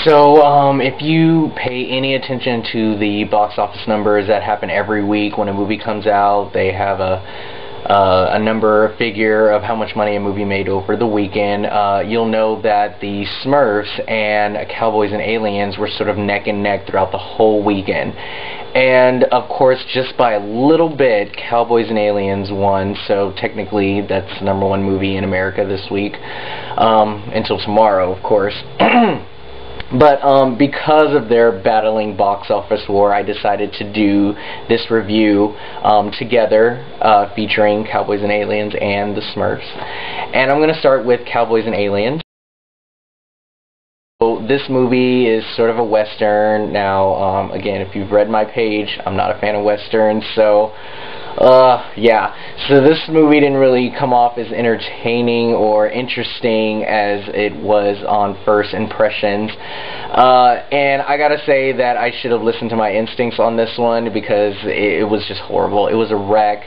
If you pay any attention to the box office numbers that happen every week when a movie comes out, they have a number, a figure of how much money a movie made over the weekend. You'll know that the Smurfs and Cowboys and Aliens were sort of neck and neck throughout the whole weekend. And of course, just by a little bit, Cowboys and Aliens won, so technically that's the #1 movie in America this week, until tomorrow, of course. But because of their battling box office war, I decided to do this review together, featuring Cowboys and Aliens and the Smurfs. And I'm going to start with Cowboys and Aliens. So this movie is sort of a Western. Now, again, if you've read my page, I'm not a fan of Westerns, so yeah. So this movie didn't really come off as entertaining or interesting as it was on first impressions. And I gotta say that I should have listened to my instincts on this one, because it was just horrible. It was a wreck.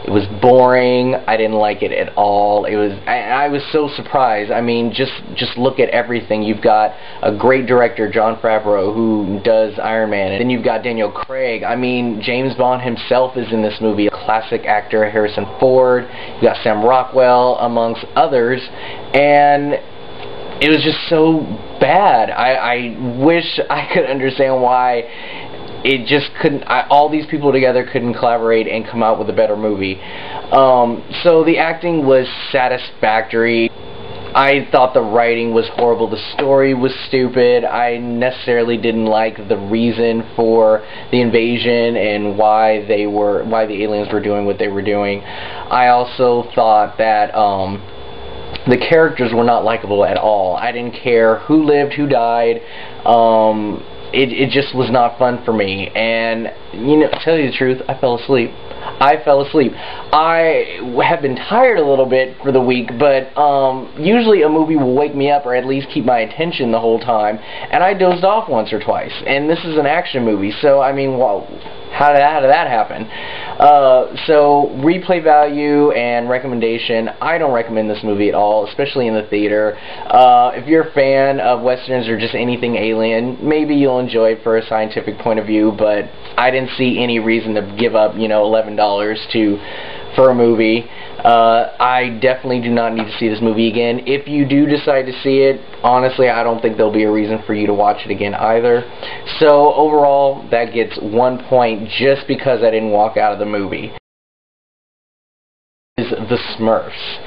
It was boring. I didn't like it at all. I was so surprised. I mean, just look at everything. You've got a great director, Jon Favreau, who does Iron Man, and then you've got Daniel Craig. I mean, James Bond himself is in this movie. A classic actor, Harrison Ford. You've got Sam Rockwell, amongst others, and it was just so bad. I wish I could understand why it just couldn't, all these people together couldn't collaborate and come out with a better movie. So the acting was satisfactory. I thought the writing was horrible. The story was stupid. I necessarily didn't like the reason for the invasion and why the aliens were doing what they were doing. I also thought that the characters were not likable at all. I didn't care who lived, who died. It just was not fun for me, and, you know, to tell you the truth, I fell asleep. I have been tired a little bit for the week, but usually a movie will wake me up or at least keep my attention the whole time, and I dozed off once or twice, and this is an action movie, so, I mean, well, how did that happen? So, replay value and recommendation, I don't recommend this movie at all, especially in the theater. If you're a fan of Westerns or just anything alien, maybe you'll enjoy it for a scientific point of view, but I didn't see any reason to give up, you know, $11 for a movie. I definitely do not need to see this movie again. If you do decide to see it, honestly, I don't think there'll be a reason for you to watch it again either. So overall, that gets 1 point just because I didn't walk out of the movie. Is the Smurfs.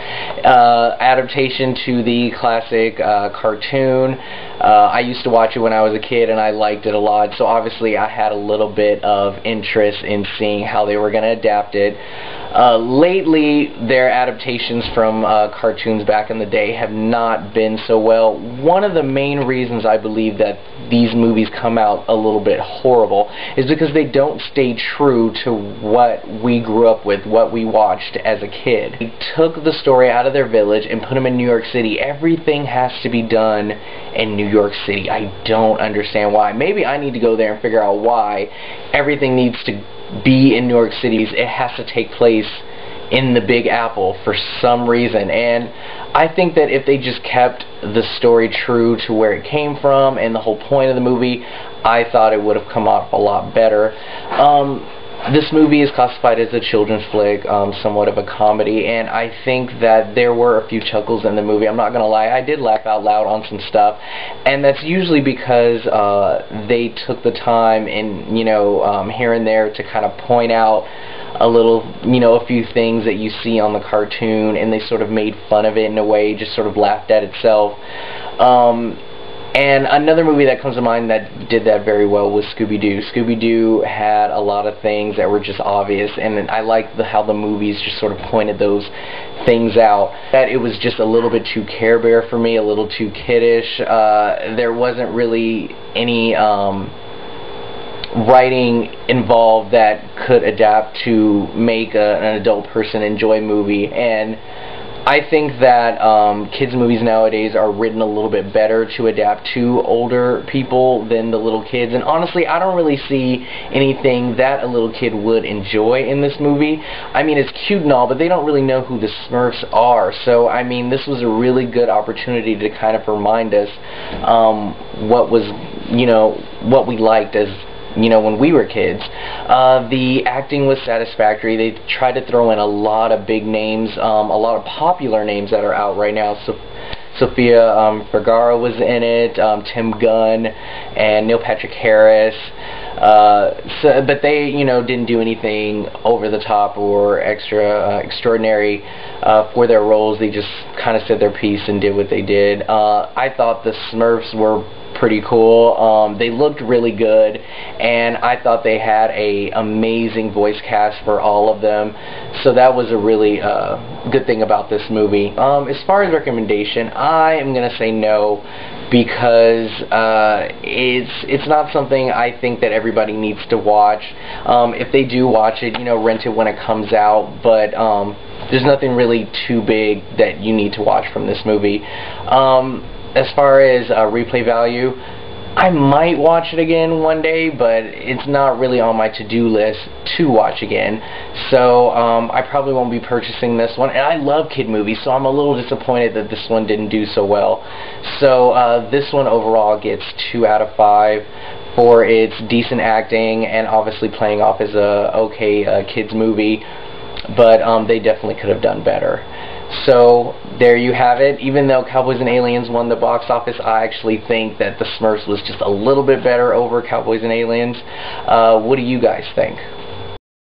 Adaptation to the classic cartoon. I used to watch it when I was a kid and I liked it a lot, so obviously I had a little bit of interest in seeing how they were going to adapt it. Lately, their adaptations from cartoons back in the day have not been so well. One of the main reasons I believe that these movies come out a little bit horrible is because they don't stay true to what we grew up with, what we watched as a kid. They took the story out of their village and put them in New York City. Everything has to be done in New York City. I don't understand why. Maybe I need to go there and figure out why everything needs to be in New York City. It has to take place in the Big Apple for some reason, and I think that if they just kept the story true to where it came from and the whole point of the movie, I thought it would have come off a lot better. This movie is classified as a children's flick, somewhat of a comedy, and I think that there were a few chuckles in the movie. I'm not going to lie, I did laugh out loud on some stuff, and that's usually because they took the time and, you know, here and there to kind of point out a little, you know, a few things that you see on the cartoon, and they sort of made fun of it in a way, just sort of laughed at itself. And another movie that comes to mind that did that very well was Scooby-Doo. Scooby-Doo had a lot of things that were just obvious, and I liked how the movies just sort of pointed those things out. That it was just a little bit too Care Bear for me, a little too kiddish. There wasn't really any writing involved that could adapt to make an adult person enjoy a movie, and I think that kids' movies nowadays are written a little bit better to adapt to older people than the little kids, and honestly, I don't really see anything that a little kid would enjoy in this movie. I mean, it's cute and all, but they don't really know who the Smurfs are, so I mean, this was a really good opportunity to kind of remind us what was, what we liked as, when we were kids. The acting was satisfactory. They tried to throw in a lot of big names, a lot of popular names that are out right now. So Sofia Vergara was in it, Tim Gunn, and Neil Patrick Harris. But they, didn't do anything over the top or extraordinary for their roles. They just kind of said their piece and did what they did. I thought the Smurfs were pretty cool. They looked really good, and I thought they had a amazing voice cast for all of them. So that was a really good thing about this movie. As far as recommendation, I am gonna say no, because it's not something I think that everybody needs to watch. If they do watch it, rent it when it comes out, but there's nothing really too big that you need to watch from this movie. As far as replay value, I might watch it again one day, but it's not really on my to-do list to watch again. So I probably won't be purchasing this one. And I love kid movies, so I'm a little disappointed that this one didn't do so well. So this one overall gets 2 out of 5 for its decent acting and obviously playing off as a okay kids movie. But they definitely could have done better. So there you have it. Even though Cowboys and Aliens won the box office, I actually think that the Smurfs was just a little bit better over Cowboys and Aliens. What do you guys think?